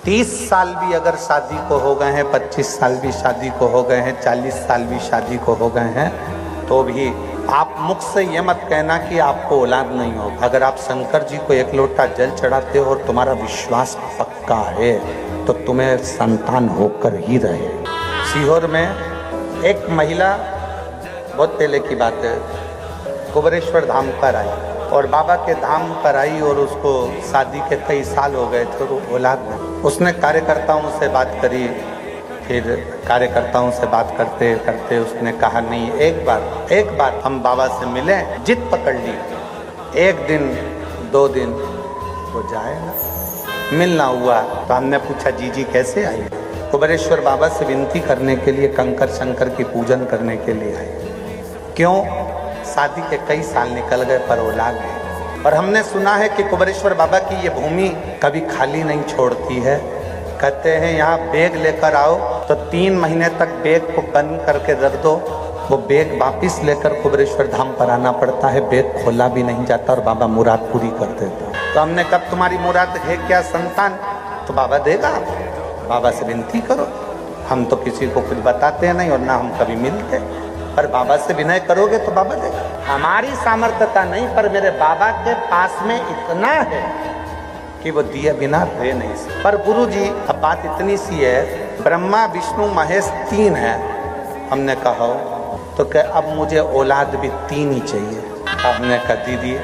30 साल भी अगर शादी को हो गए हैं, 25 साल भी शादी को हो गए हैं, 40 साल भी शादी को हो गए हैं, तो भी आप मुख से ये मत कहना कि आपको औलाद नहीं हो। अगर आप शंकर जी को एक लोटा जल चढ़ाते हो और तुम्हारा विश्वास पक्का है तो तुम्हें संतान होकर ही रहे। सीहोर में एक महिला, बहुत पहले की बात है, कुबेरेश्वर धाम पर आई और बाबा के धाम पर आई और उसको शादी के कई साल हो गए थे, तो औलाद नहीं। उसने कार्यकर्ताओं से बात करी, फिर कार्यकर्ताओं से बात करते करते उसने कहा नहीं, एक बार हम बाबा से मिलें। जिद पकड़ ली, 1 दिन 2 दिन वो जाएगा। मिलना हुआ तो हमने पूछा जी कैसे आई? कुबेरेश्वर बाबा से विनती करने के लिए, कंकर शंकर की पूजन करने के लिए आई। क्यों? शादी के कई साल निकल गए पर औलाद नहीं। और हमने सुना है कि कुबेरेश्वर बाबा की ये भूमि कभी खाली नहीं छोड़ती है। कहते हैं यहाँ बैग लेकर आओ तो 3 महीने तक बैग को बंद करके रख दो, वो बैग वापिस लेकर कुबेरेश्वर धाम पर आना पड़ता है। बैग खोला भी नहीं जाता और बाबा मुराद पूरी कर देता। तो हमने कब तुम्हारी मुराद है क्या संतान? तो बाबा देगा, बाबा से विनती करो। हम तो किसी को कुछ बताते नहीं और ना हम कभी मिलते, पर बाबा से विनय करोगे तो बाबा देगा। हमारी सामर्थ्यता नहीं, पर मेरे बाबा के पास में इतना है कि वो दिए बिना रह नहीं सकते। पर गुरु जी अब बात इतनी सी है, ब्रह्मा विष्णु महेश 3 है। हमने कहा तो क्या अब मुझे औलाद भी 3 ही चाहिए। हमने कहा दीदी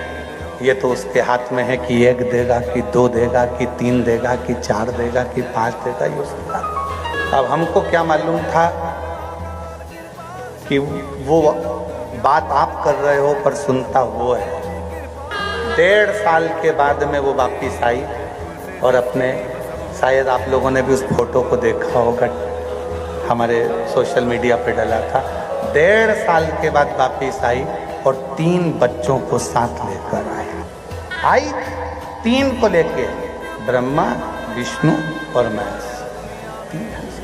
ये तो उसके हाथ में है कि 1 देगा कि 2 देगा कि 3 देगा कि 4 देगा कि 5 देगा, ये उसके हाथ। अब हमको क्या मालूम था कि वो बात आप कर रहे हो पर सुनता वो है। 1.5 साल के बाद में वो वापिस आई और अपने, शायद आप लोगों ने भी उस फोटो को देखा होगा, हमारे सोशल मीडिया पे डाला था। 1.5 साल के बाद वापिस आई और 3 बच्चों को साथ लेकर आई 3 को लेके, ब्रह्मा विष्णु और महेश 3।